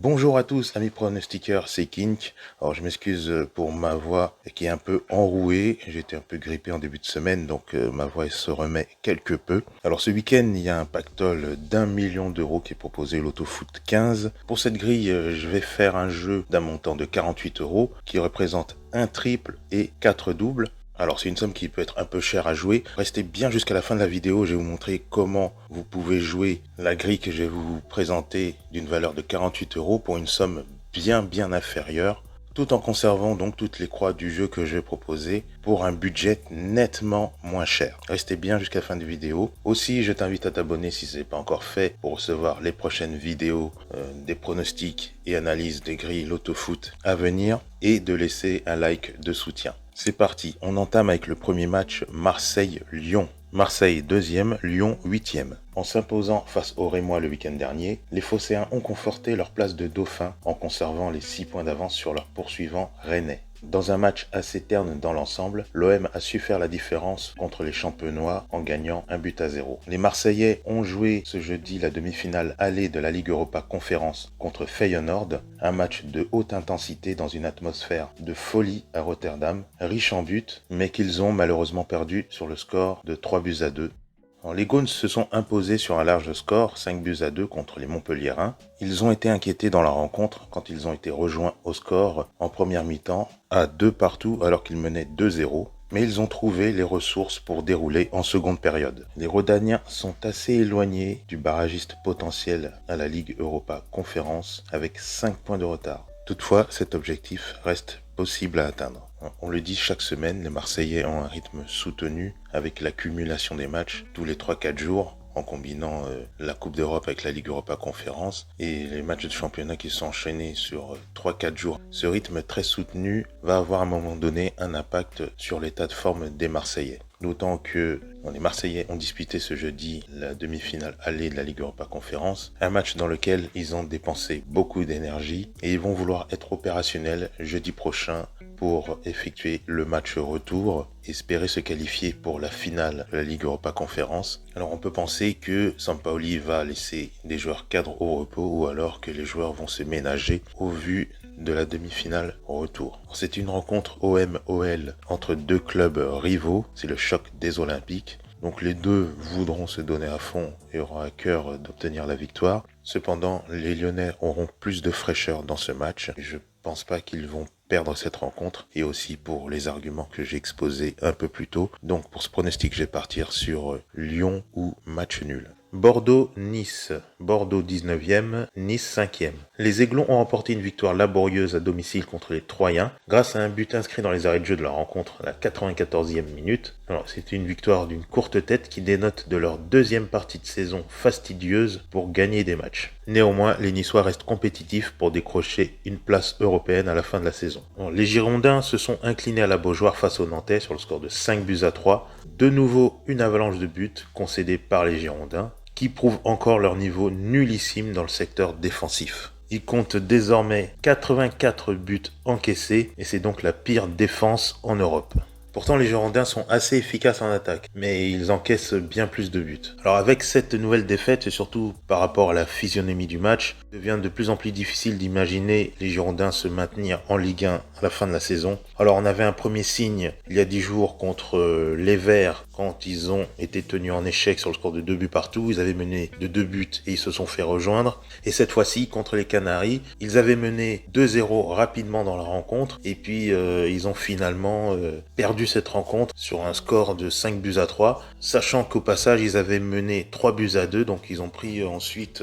Bonjour à tous, amis pronostiqueurs, c'est Kink. Alors je m'excuse pour ma voix qui est un peu enrouée. J'étais un peu grippé en début de semaine, donc ma voix se remet quelque peu. Alors ce week-end, il y a un pactole d'1 million d'euros qui est proposé, l'Autofoot 15. Pour cette grille, je vais faire un jeu d'un montant de 48 euros qui représente un triple et 4 doubles. Alors c'est une somme qui peut être un peu chère à jouer. Restez bien jusqu'à la fin de la vidéo, je vais vous montrer comment vous pouvez jouer la grille que je vais vous présenter d'une valeur de 48 euros pour une somme bien inférieure, tout en conservant donc toutes les croix du jeu que je vais proposer pour un budget nettement moins cher. Restez bien jusqu'à la fin de la vidéo. Aussi, je t'invite à t'abonner si ce n'est pas encore fait pour recevoir les prochaines vidéos des pronostics et analyses des grilles l'autofoot à venir et de laisser un like de soutien. C'est parti, on entame avec le premier match Marseille-Lyon. Marseille 2e, Lyon 8e. En s'imposant face aux Rémois le week-end dernier, les Phocéens ont conforté leur place de dauphin en conservant les 6 points d'avance sur leurs poursuivants rennais. Dans un match assez terne dans l'ensemble, l'OM a su faire la différence contre les Champenois en gagnant 1-0. Les Marseillais ont joué ce jeudi la demi-finale allée de la Ligue Europa Conférence contre Feyenoord, un match de haute intensité dans une atmosphère de folie à Rotterdam, riche en buts, mais qu'ils ont malheureusement perdu sur le score de 3-2. Les Gaunes se sont imposés sur un large score, 5-2 contre les Montpelliérains. Ils ont été inquiétés dans la rencontre quand ils ont été rejoints au score en première mi-temps à 2 partout alors qu'ils menaient 2-0. Mais ils ont trouvé les ressources pour dérouler en seconde période. Les Rhodaniens sont assez éloignés du barragiste potentiel à la Ligue Europa Conférence avec 5 points de retard. Toutefois, cet objectif reste possible à atteindre. On le dit chaque semaine, les Marseillais ont un rythme soutenu avec l'accumulation des matchs tous les 3-4 jours en combinant la Coupe d'Europe avec la Ligue Europa Conférence et les matchs de championnat qui sont enchaînés sur 3-4 jours. Ce rythme très soutenu va avoir à un moment donné un impact sur l'état de forme des Marseillais. D'autant que les Marseillais ont disputé ce jeudi la demi-finale allée de la Ligue Europa Conférence, un match dans lequel ils ont dépensé beaucoup d'énergie et ils vont vouloir être opérationnels jeudi prochain pour effectuer le match retour, espérer se qualifier pour la finale de la Ligue Europa Conférence. Alors on peut penser que Sampaoli va laisser des joueurs cadres au repos ou alors que les joueurs vont se ménager au vu de la demi-finale retour. C'est une rencontre OM-OL entre deux clubs rivaux, c'est le choc des Olympiques. Donc les deux voudront se donner à fond et auront à cœur d'obtenir la victoire. Cependant, les Lyonnais auront plus de fraîcheur dans ce match. Je pense pas qu'ils vont perdre cette rencontre et aussi pour les arguments que j'ai exposés un peu plus tôt. Donc pour ce pronostic, je vais partir sur Lyon ou match nul. Bordeaux-Nice. Bordeaux 19e, Nice 5e. Les Aiglons ont remporté une victoire laborieuse à domicile contre les Troyens grâce à un but inscrit dans les arrêts de jeu de la rencontre à la 94e minute. Alors c'était une victoire d'une courte tête qui dénote de leur deuxième partie de saison fastidieuse pour gagner des matchs. Néanmoins, les Niçois restent compétitifs pour décrocher une place européenne à la fin de la saison. Alors, les Girondins se sont inclinés à la Beaujoire face aux Nantais sur le score de 5-3. De nouveau, une avalanche de buts concédée par les Girondins, qui prouvent encore leur niveau nullissime dans le secteur défensif. Ils comptent désormais 84 buts encaissés et c'est donc la pire défense en Europe. Pourtant, les Girondins sont assez efficaces en attaque, mais ils encaissent bien plus de buts. Alors avec cette nouvelle défaite, et surtout par rapport à la physionomie du match, il devient de plus en plus difficile d'imaginer les Girondins se maintenir en Ligue 1 à la fin de la saison. Alors on avait un premier signe il y a 10 jours contre les Verts, quand ils ont été tenus en échec sur le score de 2 buts partout. Ils avaient mené de 2 buts et ils se sont fait rejoindre. Et cette fois-ci, contre les Canaries, ils avaient mené 2-0 rapidement dans la rencontre, et puis ils ont finalement perdu cette rencontre sur un score de 5-3, sachant qu'au passage ils avaient mené 3-2, donc ils ont pris ensuite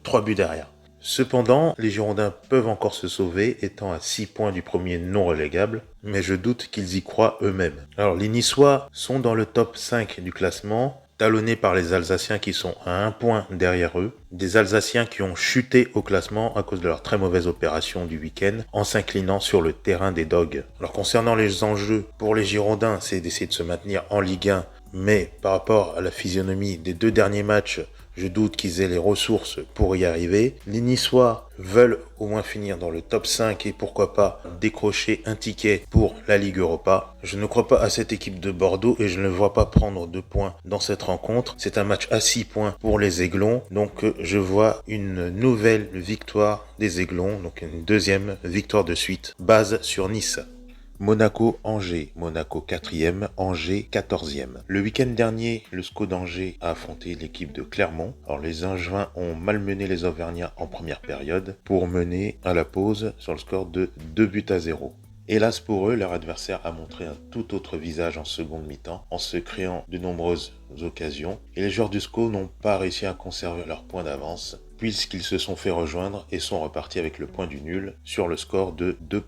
3 buts derrière. Cependant, les Girondins peuvent encore se sauver, étant à 6 points du premier non relégable, mais je doute qu'ils y croient eux-mêmes. Alors les Niçois sont dans le top 5 du classement, talonnés par les Alsaciens qui sont à 1 point derrière eux, des Alsaciens qui ont chuté au classement à cause de leur très mauvaise opération du week-end en s'inclinant sur le terrain des Dogs. Alors concernant les enjeux pour les Girondins, c'est d'essayer de se maintenir en Ligue 1 mais par rapport à la physionomie des 2 derniers matchs, je doute qu'ils aient les ressources pour y arriver. Les Niçois veulent au moins finir dans le top 5 et pourquoi pas décrocher un ticket pour la Ligue Europa. Je ne crois pas à cette équipe de Bordeaux et je ne vois pas prendre 2 points dans cette rencontre. C'est un match à 6 points pour les Aiglons, donc je vois une nouvelle victoire des Aiglons, donc une deuxième victoire de suite, base sur Nice. Monaco-Angers, Monaco 4e, Angers 14e. Le week-end dernier, le SCO d'Angers a affronté l'équipe de Clermont. Alors les Angevins ont malmené les Auvergnats en première période pour mener à la pause sur le score de 2-0. Hélas pour eux, leur adversaire a montré un tout autre visage en seconde mi-temps en se créant de nombreuses occasions et les joueurs du SCO n'ont pas réussi à conserver leur point d'avance puisqu'ils se sont fait rejoindre et sont repartis avec le point du nul sur le score de 2-2.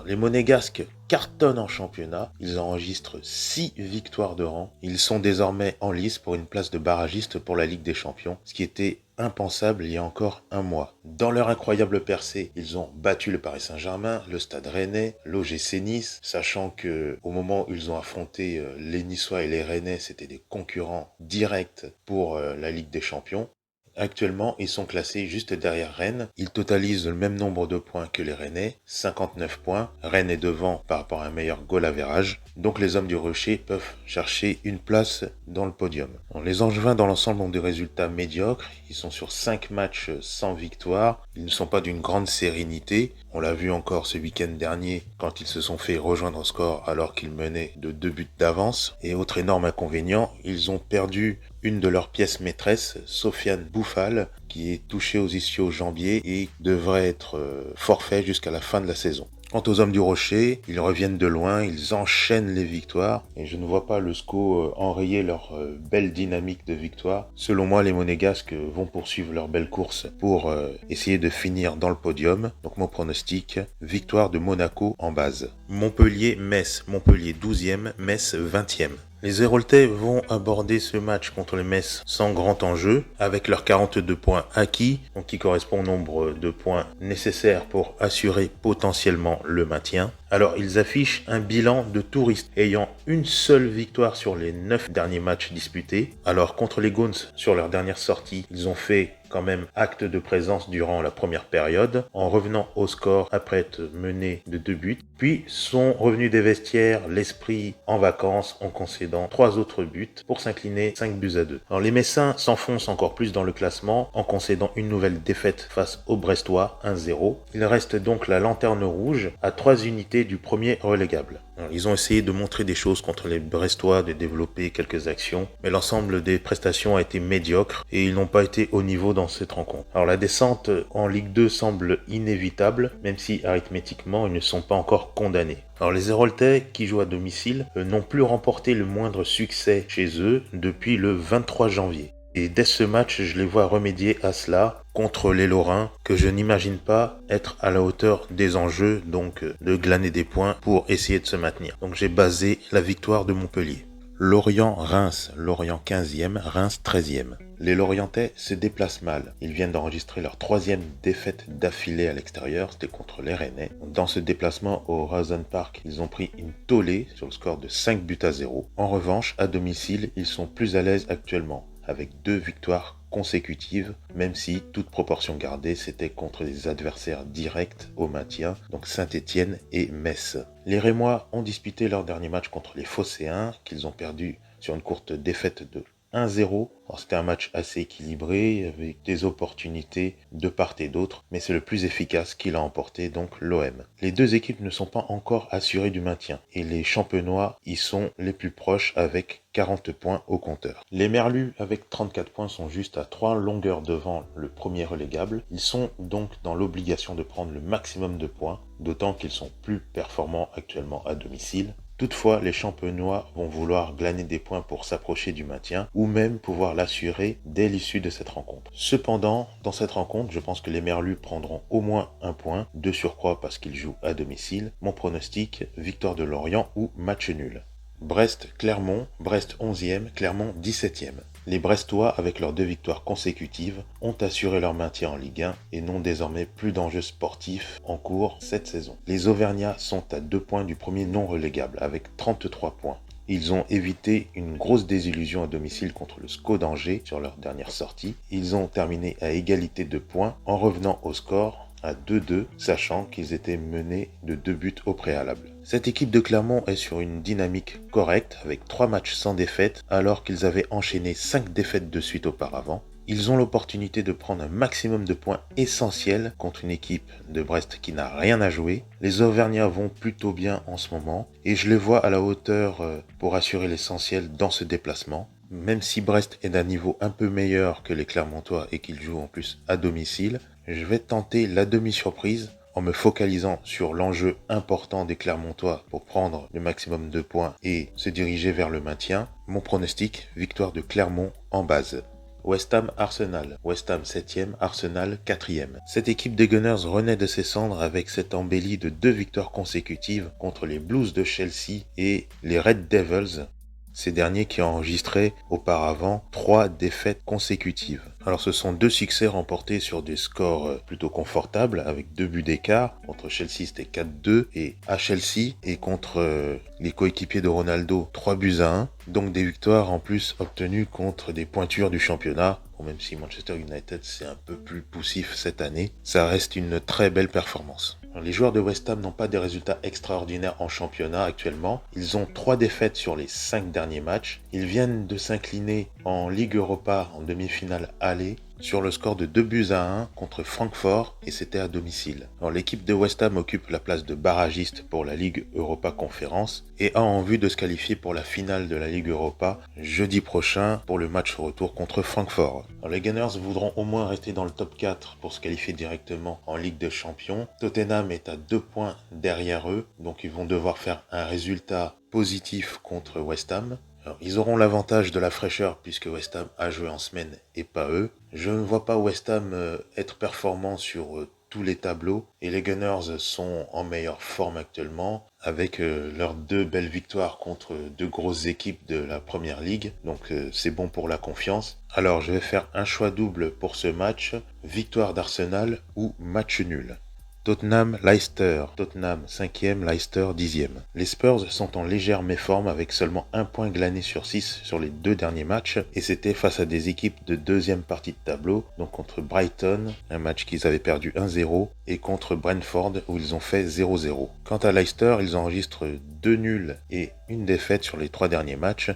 Les Monégasques cartonnent en championnat, ils enregistrent 6 victoires de rang, ils sont désormais en lice pour une place de barragiste pour la Ligue des Champions, ce qui était impensable il y a encore un mois. Dans leur incroyable percée, ils ont battu le Paris Saint-Germain, le Stade Rennais, l'OGC Nice, sachant que au moment où ils ont affronté les Niçois et les Rennais, c'était des concurrents directs pour la Ligue des Champions. Actuellement, ils sont classés juste derrière Rennes. Ils totalisent le même nombre de points que les Rennais, 59 points. Rennes est devant par rapport à un meilleur goal average. Donc les hommes du Rocher peuvent chercher une place dans le podium. Les Angevins dans l'ensemble ont des résultats médiocres. Ils sont sur 5 matchs sans victoire. Ils ne sont pas d'une grande sérénité. On l'a vu encore ce week-end dernier quand ils se sont fait rejoindre au score alors qu'ils menaient de 2 buts d'avance. Et autre énorme inconvénient, ils ont perdu une de leurs pièces maîtresses, Sofiane Bouffal, qui est touchée aux ischio-jambiers et devrait être forfait jusqu'à la fin de la saison. Quant aux hommes du Rocher, ils reviennent de loin, ils enchaînent les victoires et je ne vois pas le SCO enrayer leur belle dynamique de victoire. Selon moi, les Monégasques vont poursuivre leur belle course pour essayer de finir dans le podium. Donc mon pronostic, victoire de Monaco en base. Montpellier-Metz, Montpellier 12e, Metz 20e. Les Héroltais vont aborder ce match contre les Metz sans grand enjeu, avec leurs 42 points acquis, donc qui correspond au nombre de points nécessaires pour assurer potentiellement le maintien. Alors ils affichent un bilan de touristes ayant une seule victoire sur les 9 derniers matchs disputés. Alors contre les Gaunes, sur leur dernière sortie, ils ont fait quand même acte de présence durant la première période, en revenant au score après être menés de 2 buts, puis sont revenus des vestiaires, l'esprit en vacances, en concédant 3 autres buts pour s'incliner 5-2. Alors les Messins s'enfoncent encore plus dans le classement en concédant une nouvelle défaite face aux Brestois, 1-0. Il reste donc la lanterne rouge à 3 unités du premier relégable. Alors, ils ont essayé de montrer des choses contre les Brestois, de développer quelques actions, mais l'ensemble des prestations a été médiocre et ils n'ont pas été au niveau dans cette rencontre. Alors la descente en Ligue 2 semble inévitable, même si arithmétiquement ils ne sont pas encore condamnés. Alors les Héroltais, qui jouent à domicile, n'ont plus remporté le moindre succès chez eux depuis le 23 janvier. Et dès ce match, je les vois remédier à cela contre les Lorrains, que je n'imagine pas être à la hauteur des enjeux, donc de glaner des points pour essayer de se maintenir. Donc j'ai basé la victoire de Montpellier. Lorient-Reims, Lorient 15e, Reims 13e. Les Lorientais se déplacent mal. Ils viennent d'enregistrer leur 3e défaite d'affilée à l'extérieur, c'était contre les Rennais. Dans ce déplacement au Horizon Park, ils ont pris une tollée sur le score de 5-0. En revanche, à domicile, ils sont plus à l'aise actuellement, avec 2 victoires consécutives, même si, toute proportion gardée, c'était contre des adversaires directs au maintien, donc Saint-Étienne et Metz. Les Rémois ont disputé leur dernier match contre les Phocéens, qu'ils ont perdu sur une courte défaite de 1-0. C'était un match assez équilibré, avec des opportunités de part et d'autre, mais c'est le plus efficace qui l'a emporté, donc l'OM. Les 2 équipes ne sont pas encore assurées du maintien, et les Champenois y sont les plus proches avec 40 points au compteur. Les Merlus, avec 34 points, sont juste à 3 longueurs devant le premier relégable. Ils sont donc dans l'obligation de prendre le maximum de points, d'autant qu'ils sont plus performants actuellement à domicile. Toutefois, les Champenois vont vouloir glaner des points pour s'approcher du maintien ou même pouvoir l'assurer dès l'issue de cette rencontre. Cependant, dans cette rencontre, je pense que les Merlus prendront au moins un point, de surcroît parce qu'ils jouent à domicile. Mon pronostic, victoire de Lorient ou match nul. Brest-Clermont, Brest 11e, Clermont 17e. Les Brestois, avec leurs 2 victoires consécutives, ont assuré leur maintien en Ligue 1 et n'ont désormais plus d'enjeux sportifs en cours cette saison. Les Auvergnats sont à 2 points du premier non relégable avec 33 points. Ils ont évité une grosse désillusion à domicile contre le SCO d'Angers sur leur dernière sortie. Ils ont terminé à égalité de points en revenant au score à 2-2, sachant qu'ils étaient menés de 2 buts au préalable. Cette équipe de Clermont est sur une dynamique correcte avec 3 matchs sans défaite alors qu'ils avaient enchaîné 5 défaites de suite auparavant. Ils ont l'opportunité de prendre un maximum de points essentiels contre une équipe de Brest qui n'a rien à jouer. Les Auvergnats vont plutôt bien en ce moment et je les vois à la hauteur pour assurer l'essentiel dans ce déplacement. Même si Brest est d'un niveau un peu meilleur que les Clermontois et qu'ils jouent en plus à domicile, je vais tenter la demi-surprise en me focalisant sur l'enjeu important des Clermontois pour prendre le maximum de points et se diriger vers le maintien. Mon pronostic, victoire de Clermont en base. West Ham Arsenal. West Ham 7e, Arsenal 4e. Cette équipe des Gunners renaît de ses cendres avec cette embellie de 2 victoires consécutives contre les Blues de Chelsea et les Red Devils. Ces derniers qui ont enregistré auparavant 3 défaites consécutives. Alors ce sont 2 succès remportés sur des scores plutôt confortables avec 2 buts d'écart. Contre Chelsea c'était 4-2 et à Chelsea et contre les coéquipiers de Ronaldo 3 buts à 1. Donc des victoires en plus obtenues contre des pointures du championnat. Bon, même si Manchester United c'est un peu plus poussif cette année, ça reste une très belle performance. Les joueurs de West Ham n'ont pas des résultats extraordinaires en championnat actuellement. Ils ont 3 défaites sur les 5 derniers matchs. Ils viennent de s'incliner en Ligue Europa en demi-finale aller sur le score de 2 buts à 1 contre Francfort et c'était à domicile. Alors l'équipe de West Ham occupe la place de barragiste pour la Ligue Europa Conférence et a en vue de se qualifier pour la finale de la Ligue Europa jeudi prochain pour le match retour contre Francfort. Alors les Gunners voudront au moins rester dans le top 4 pour se qualifier directement en Ligue des Champions. Tottenham est à 2 points derrière eux, donc ils vont devoir faire un résultat positif contre West Ham. Alors, ils auront l'avantage de la fraîcheur puisque West Ham a joué en semaine et pas eux. Je ne vois pas West Ham être performant sur tous les tableaux et les Gunners sont en meilleure forme actuellement avec leurs 2 belles victoires contre 2 grosses équipes de la Première Ligue. Donc c'est bon pour la confiance. Alors je vais faire un choix double pour ce match, victoire d'Arsenal ou match nul. Tottenham-Leicester. Tottenham 5e, Leicester 10e. Les Spurs sont en légère méforme avec seulement 1 point glané sur 6 sur les 2 derniers matchs et c'était face à des équipes de deuxième partie de tableau, donc contre Brighton, un match qu'ils avaient perdu 1-0 et contre Brentford où ils ont fait 0-0. Quant à Leicester, ils enregistrent 2 nuls et 1 défaite sur les 3 derniers matchs.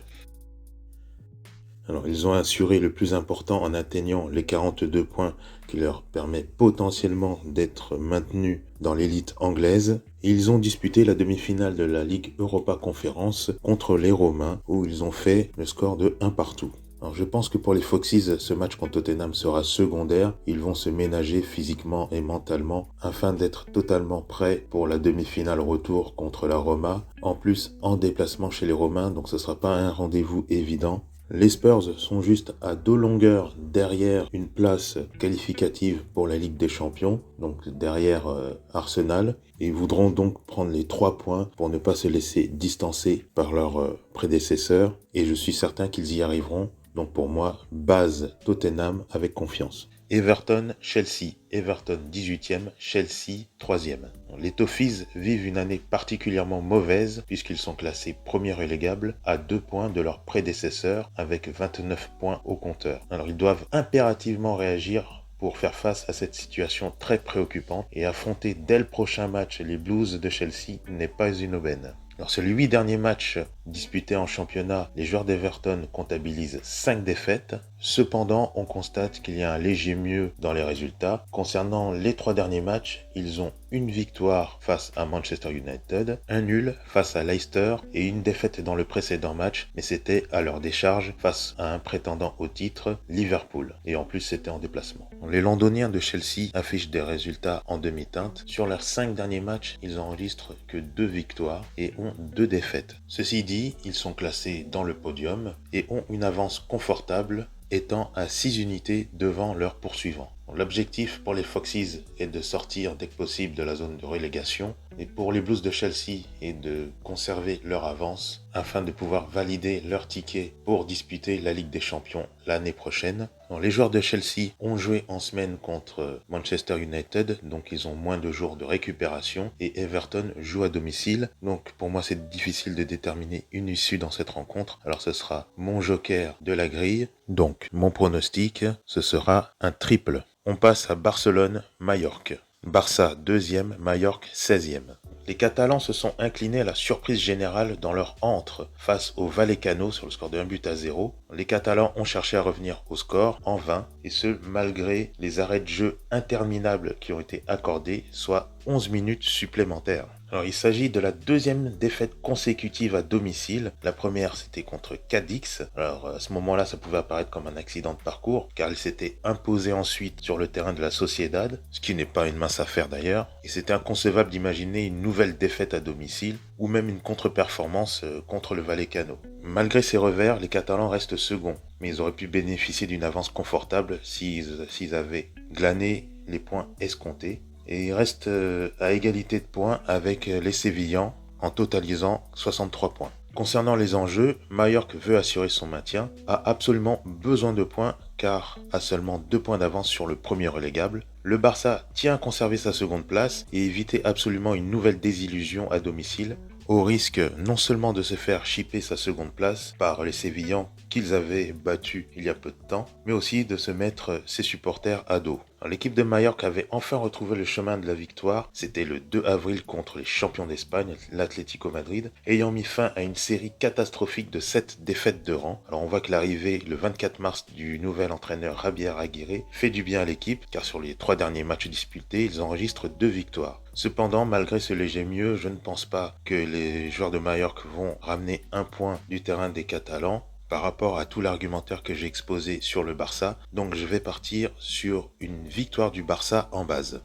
Alors, ils ont assuré le plus important en atteignant les 42 points qui leur permet potentiellement d'être maintenus dans l'élite anglaise. Et ils ont disputé la demi-finale de la Ligue Europa Conférence contre les Romains où ils ont fait le score de 1 partout. Alors, je pense que pour les Foxes, ce match contre Tottenham sera secondaire. Ils vont se ménager physiquement et mentalement afin d'être totalement prêts pour la demi-finale retour contre la Roma. En plus, en déplacement chez les Romains, donc ce ne sera pas un rendez-vous évident. Les Spurs sont juste à 2 longueurs derrière une place qualificative pour la Ligue des Champions, donc derrière Arsenal, et voudront donc prendre les 3 points pour ne pas se laisser distancer par leurs prédécesseurs, et je suis certain qu'ils y arriveront. Donc pour moi, base Tottenham avec confiance. Everton, Chelsea. Everton 18e, Chelsea 3e. Les Toffees vivent une année particulièrement mauvaise puisqu'ils sont classés premiers relégables à 2 points de leurs prédécesseurs avec 29 points au compteur. Alors ils doivent impérativement réagir pour faire face à cette situation très préoccupante et affronter dès le prochain match les Blues de Chelsea n'est pas une aubaine. Alors sur les 8 derniers matchs disputés en championnat, les joueurs d'Everton comptabilisent 5 défaites. Cependant, on constate qu'il y a un léger mieux dans les résultats. Concernant les 3 derniers matchs, ils ont une victoire face à Manchester United, un nul face à Leicester et une défaite dans le précédent match, mais c'était à leur décharge face à un prétendant au titre, Liverpool. Et en plus, c'était en déplacement. Les Londoniens de Chelsea affichent des résultats en demi-teinte. Sur leurs 5 derniers matchs, ils enregistrent que 2 victoires et ont 2 défaites. Ceci dit, ils sont classés dans le podium et ont une avance confortable étant à 6 unités devant leurs poursuivants. L'objectif pour les Foxes est de sortir dès que possible de la zone de relégation et pour les Blues de Chelsea est de conserver leur avance afin de pouvoir valider leur ticket pour disputer la Ligue des Champions l'année prochaine. Alors, les joueurs de Chelsea ont joué en semaine contre Manchester United, donc ils ont moins de jours de récupération, et Everton joue à domicile. Donc pour moi c'est difficile de déterminer une issue dans cette rencontre. Alors ce sera mon joker de la grille. Donc mon pronostic, ce sera un triple. On passe à Barcelone-Majorque. Barça 2e, Majorque 16e. Les Catalans se sont inclinés à la surprise générale dans leur antre face au Vallecano sur le score de 1-0. Les Catalans ont cherché à revenir au score en vain, et ce malgré les arrêts de jeu interminables qui ont été accordés, soit 11 minutes supplémentaires. Alors il s'agit de la deuxième défaite consécutive à domicile. La première c'était contre Cadix. Alors à ce moment-là ça pouvait apparaître comme un accident de parcours car il s'était imposé ensuite sur le terrain de la Sociedad, ce qui n'est pas une mince affaire d'ailleurs. Et c'était inconcevable d'imaginer une nouvelle défaite à domicile ou même une contre-performance contre le Vallecano. Malgré ces revers, les Catalans restent seconds, mais ils auraient pu bénéficier d'une avance confortable s'ils avaient glané les points escomptés. Et il reste à égalité de points avec les Sévillans en totalisant 63 points. Concernant les enjeux, Majorque veut assurer son maintien, a absolument besoin de points car a seulement 2 points d'avance sur le premier relégable. Le Barça tient à conserver sa seconde place et éviter absolument une nouvelle désillusion à domicile, au risque non seulement de se faire chipper sa seconde place par les Sévillans qu'ils avaient battus il y a peu de temps, mais aussi de se mettre ses supporters à dos. L'équipe de Majorque avait enfin retrouvé le chemin de la victoire, c'était le 2 avril contre les champions d'Espagne, l'Atlético Madrid, ayant mis fin à une série catastrophique de 7 défaites de rang. Alors on voit que l'arrivée le 24 mars du nouvel entraîneur Javier Aguirre fait du bien à l'équipe, car sur les 3 derniers matchs disputés, ils enregistrent 2 victoires. Cependant, malgré ce léger mieux, je ne pense pas que les joueurs de Majorque vont ramener un point du terrain des Catalans par rapport à tout l'argumentaire que j'ai exposé sur le Barça. Donc je vais partir sur une victoire du Barça en base.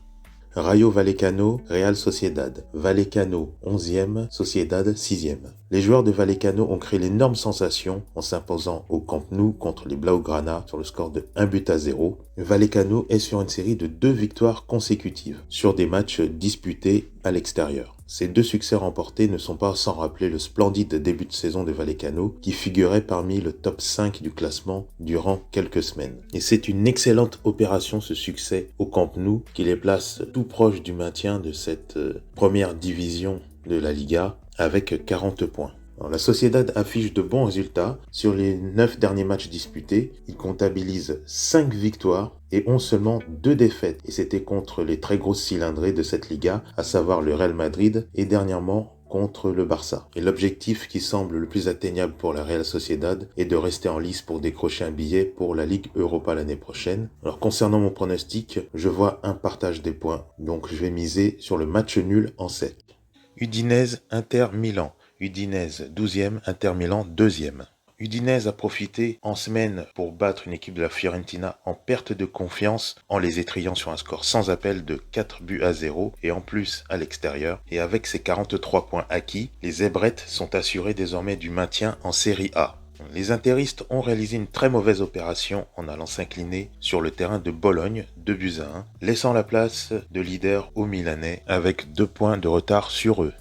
Rayo Vallecano, Real Sociedad. Vallecano 11e, Sociedad 6e. Les joueurs de Vallecano ont créé l'énorme sensation en s'imposant au Camp Nou contre les Blaugrana sur le score de 1-0. Vallecano est sur une série de 2 victoires consécutives sur des matchs disputés à l'extérieur. Ces 2 succès remportés ne sont pas sans rappeler le splendide début de saison de Vallecano qui figurait parmi le top 5 du classement durant quelques semaines. Et c'est une excellente opération ce succès au Camp Nou qui les place tout proche du maintien de cette première division de la Liga avec 40 points. Alors, la Sociedad affiche de bons résultats. Sur les 9 derniers matchs disputés, ils comptabilisent 5 victoires et ont seulement 2 défaites. Et c'était contre les très grosses cylindrées de cette Liga, à savoir le Real Madrid et dernièrement contre le Barça. Et l'objectif qui semble le plus atteignable pour la Real Sociedad est de rester en lice pour décrocher un billet pour la Ligue Europa l'année prochaine. Alors concernant mon pronostic, je vois un partage des points. Donc je vais miser sur le match nul en 7. Udinese Inter Milan. Udinese 12e, Inter Milan 2e. Udinese a profité en semaine pour battre une équipe de la Fiorentina en perte de confiance en les étrayant sur un score sans appel de 4-0 et en plus à l'extérieur. Et avec ses 43 points acquis, les Zebrettes sont assurés désormais du maintien en Série A. Les interistes ont réalisé une très mauvaise opération en allant s'incliner sur le terrain de Bologne 2-1, laissant la place de leader aux Milanais avec 2 points de retard sur eux.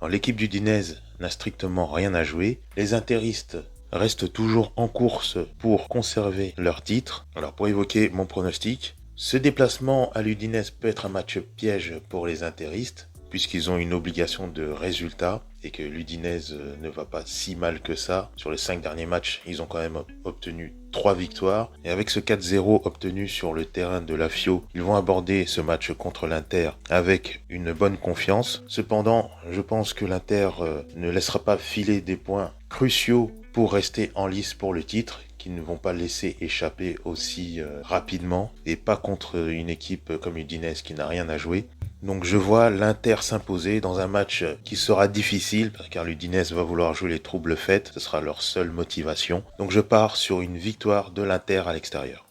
L'équipe d'Udinese n'a strictement rien à jouer. Les interistes restent toujours en course pour conserver leur titre. Alors pour évoquer mon pronostic, ce déplacement à l'Udinese peut être un match piège pour les interistes puisqu'ils ont une obligation de résultat et que l'Udinese ne va pas si mal que ça. Sur les 5 derniers matchs, ils ont quand même obtenu 3 victoires. Et avec ce 4-0 obtenu sur le terrain de la Fio, ils vont aborder ce match contre l'Inter avec une bonne confiance. Cependant, je pense que l'Inter ne laissera pas filer des points cruciaux pour rester en lice pour le titre, qu'ils ne vont pas laisser échapper aussi rapidement, et pas contre une équipe comme Udinese qui n'a rien à jouer. Donc je vois l'Inter s'imposer dans un match qui sera difficile, car l'Udinese va vouloir jouer les troubles fêtes, ce sera leur seule motivation. Donc je pars sur une victoire de l'Inter à l'extérieur.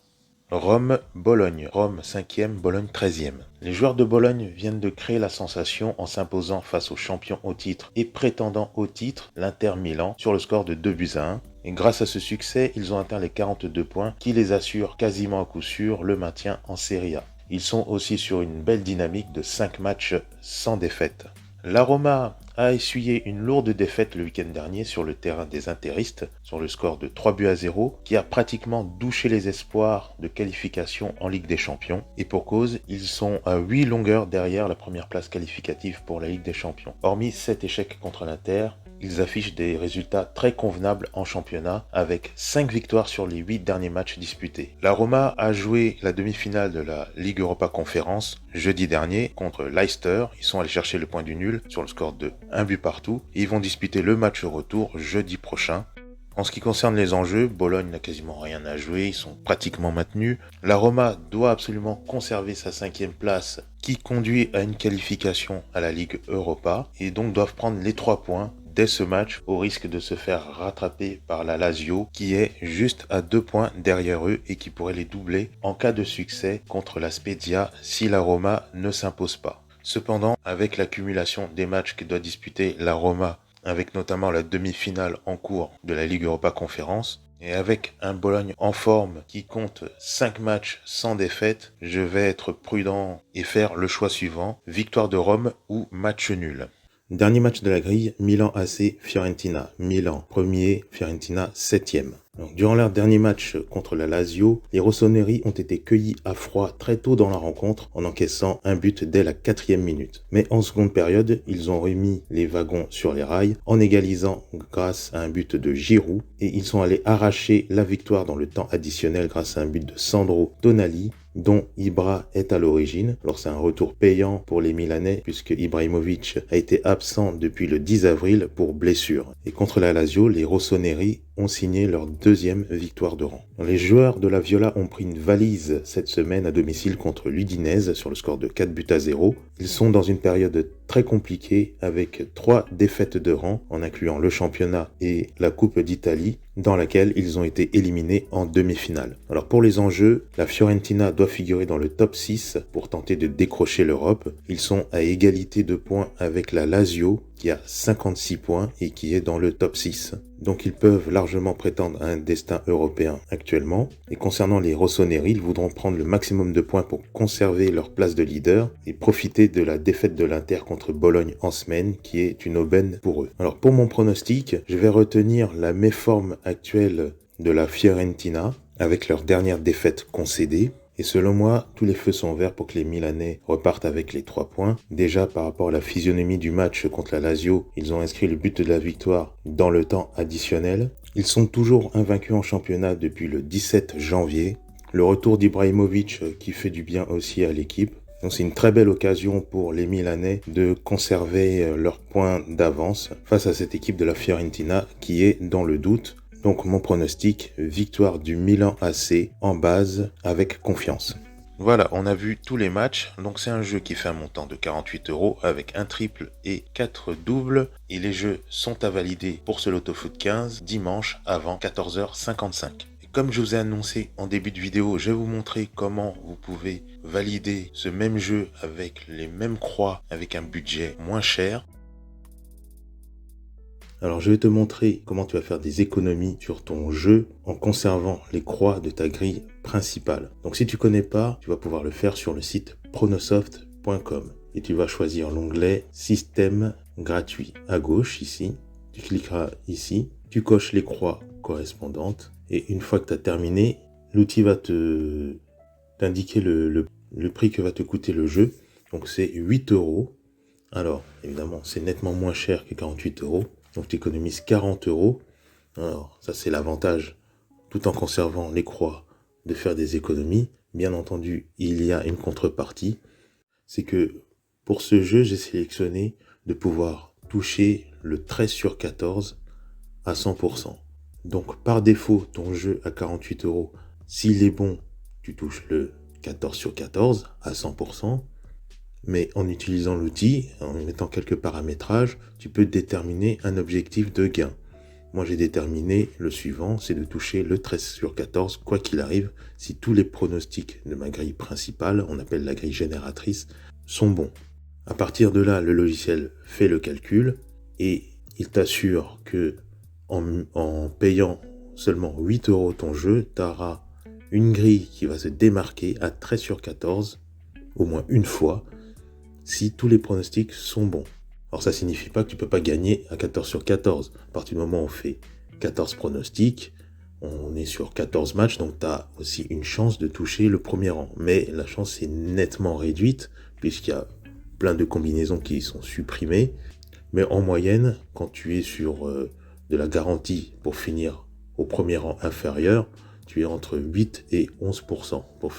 Rome-Bologne. Rome 5e, Bologne 13e. Les joueurs de Bologne viennent de créer la sensation en s'imposant face aux champions au titre et prétendant au titre, l'Inter Milan, sur le score de 2-1. Et grâce à ce succès, ils ont atteint les 42 points qui les assurent quasiment à coup sûr le maintien en Serie A. Ils sont aussi sur une belle dynamique de 5 matchs sans défaite. La Roma a essuyé une lourde défaite le week-end dernier sur le terrain des Interistes, sur le score de 3-0, qui a pratiquement douché les espoirs de qualification en Ligue des Champions. Et pour cause, ils sont à 8 longueurs derrière la première place qualificative pour la Ligue des Champions. Hormis 7 échecs contre l'Inter, ils affichent des résultats très convenables en championnat avec 5 victoires sur les 8 derniers matchs disputés. La Roma a joué la demi-finale de la Ligue Europa Conference jeudi dernier contre Leicester. Ils sont allés chercher le point du nul sur le score de 1 but partout et ils vont disputer le match retour jeudi prochain. En ce qui concerne les enjeux, Bologne n'a quasiment rien à jouer, ils sont pratiquement maintenus. La Roma doit absolument conserver sa 5e place qui conduit à une qualification à la Ligue Europa et donc doivent prendre les 3 points dès ce match au risque de se faire rattraper par la Lazio qui est juste à 2 points derrière eux et qui pourrait les doubler en cas de succès contre la Spezia si la Roma ne s'impose pas. Cependant, avec l'accumulation des matchs que doit disputer la Roma, avec notamment la demi-finale en cours de la Ligue Europa Conférence, et avec un Bologne en forme qui compte 5 matchs sans défaite, je vais être prudent et faire le choix suivant, victoire de Rome ou match nul. Dernier match de la grille, Milan AC Fiorentina. Milan premier, Fiorentina 7e. Donc, durant leur dernier match contre la Lazio, les rossoneri ont été cueillis à froid très tôt dans la rencontre en encaissant un but dès la 4e minute. Mais en seconde période, ils ont remis les wagons sur les rails en égalisant grâce à un but de Giroud et ils sont allés arracher la victoire dans le temps additionnel grâce à un but de Sandro Tonali dont Ibra est à l'origine. Alors c'est un retour payant pour les Milanais puisque Ibrahimovic a été absent depuis le 10 avril pour blessure. Et contre la Lazio, les rossoneri ont signé leur 2e victoire de rang. Les joueurs de la Viola ont pris une valise cette semaine à domicile contre l'Udinese sur le score de 4-0. Ils sont dans une période très compliquée avec 3 défaites de rang en incluant le championnat et la Coupe d'Italie dans laquelle ils ont été éliminés en demi-finale. Alors pour les enjeux, la Fiorentina doit figurer dans le top 6 pour tenter de décrocher l'Europe. Ils sont à égalité de points avec la Lazio qui a 56 points et qui est dans le top 6. Donc ils peuvent largement prétendre à un destin européen actuellement. Et concernant les rossoneri, ils voudront prendre le maximum de points pour conserver leur place de leader et profiter de la défaite de l'Inter contre Bologne en semaine qui est une aubaine pour eux. Alors pour mon pronostic, je vais retenir la méforme actuelle de la Fiorentina avec leur dernière défaite concédée. Et selon moi, tous les feux sont verts pour que les Milanais repartent avec les 3 points. Déjà, par rapport à la physionomie du match contre la Lazio, ils ont inscrit le but de la victoire dans le temps additionnel. Ils sont toujours invaincus en championnat depuis le 17 janvier. Le retour d'Ibrahimovic qui fait du bien aussi à l'équipe. Donc c'est une très belle occasion pour les Milanais de conserver leur point d'avance face à cette équipe de la Fiorentina qui est dans le doute. Donc mon pronostic, victoire du Milan AC en base avec confiance. Voilà, on a vu tous les matchs. Donc c'est un jeu qui fait un montant de 48 € avec un triple et 4 doubles. Et les jeux sont à valider pour ce Loto Foot 15 dimanche avant 14h55. Et comme je vous ai annoncé en début de vidéo, je vais vous montrer comment vous pouvez valider ce même jeu avec les mêmes croix avec un budget moins cher. Alors je vais te montrer comment tu vas faire des économies sur ton jeu en conservant les croix de ta grille principale. Donc si tu connais pas, tu vas pouvoir le faire sur le site pronosoft.com et tu vas choisir l'onglet système gratuit à gauche ici. Tu cliqueras ici, tu coches les croix correspondantes et une fois que tu as terminé, l'outil va t'indiquer le prix que va te coûter le jeu. Donc c'est 8 €. Alors évidemment c'est nettement moins cher que 48 €. Donc tu économises 40 €. Alors ça c'est l'avantage, tout en conservant les croix, de faire des économies. Bien entendu, il y a une contrepartie. C'est que pour ce jeu, j'ai sélectionné de pouvoir toucher le 13/14 à 100%. Donc par défaut, ton jeu à 48 €, s'il est bon, tu touches le 14/14 à 100%. Mais en utilisant l'outil, en mettant quelques paramétrages, tu peux déterminer un objectif de gain. Moi, j'ai déterminé le suivant, c'est de toucher le 13/14, quoi qu'il arrive, si tous les pronostics de ma grille principale, on appelle la grille génératrice, sont bons. À partir de là, le logiciel fait le calcul et il t'assure que en payant seulement 8 € ton jeu, tu auras une grille qui va se démarquer à 13/14, au moins une fois, si tous les pronostics sont bons. Alors ça signifie pas que tu peux pas gagner à 14 sur 14. À partir du moment où on fait 14 pronostics, on est sur 14 matchs, donc tu as aussi une chance de toucher le premier rang. Mais la chance est nettement réduite, puisqu'il y a plein de combinaisons qui sont supprimées. Mais en moyenne, quand tu es sur de la garantie pour finir au premier rang inférieur, tu es entre 8 et 11% pour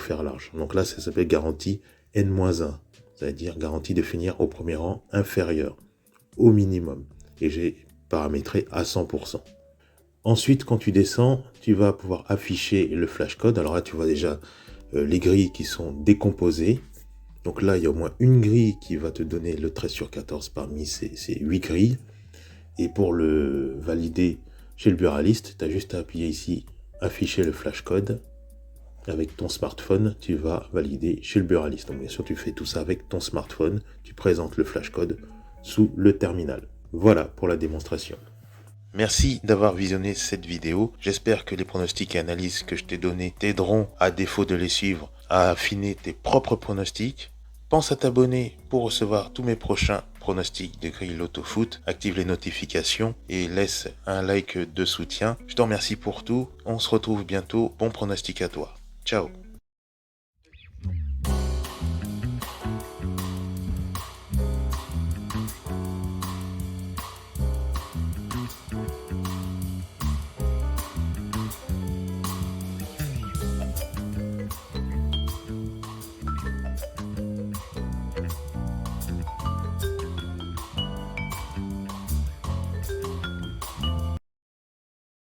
faire large. Donc là, ça s'appelle garantie N-1, c'est-à-dire garantie de finir au premier rang inférieur, au minimum. Et j'ai paramétré à 100%. Ensuite, quand tu descends, tu vas pouvoir afficher le flashcode. Alors là, tu vois déjà les grilles qui sont décomposées. Donc là, il y a au moins une grille qui va te donner le 13 sur 14 parmi ces 8 grilles. Et pour le valider chez le buraliste, tu as juste à appuyer ici, afficher le flashcode. Avec ton smartphone, tu vas valider chez le buraliste. Donc bien sûr, tu fais tout ça avec ton smartphone. Tu présentes le flashcode sous le terminal. Voilà pour la démonstration. Merci d'avoir visionné cette vidéo. J'espère que les pronostics et analyses que je t'ai donnés t'aideront, à défaut de les suivre, à affiner tes propres pronostics. Pense à t'abonner pour recevoir tous mes prochains pronostics de grille Loto Foot. Active les notifications et laisse un like de soutien. Je te remercie pour tout. On se retrouve bientôt. Bon pronostic à toi. Ciao.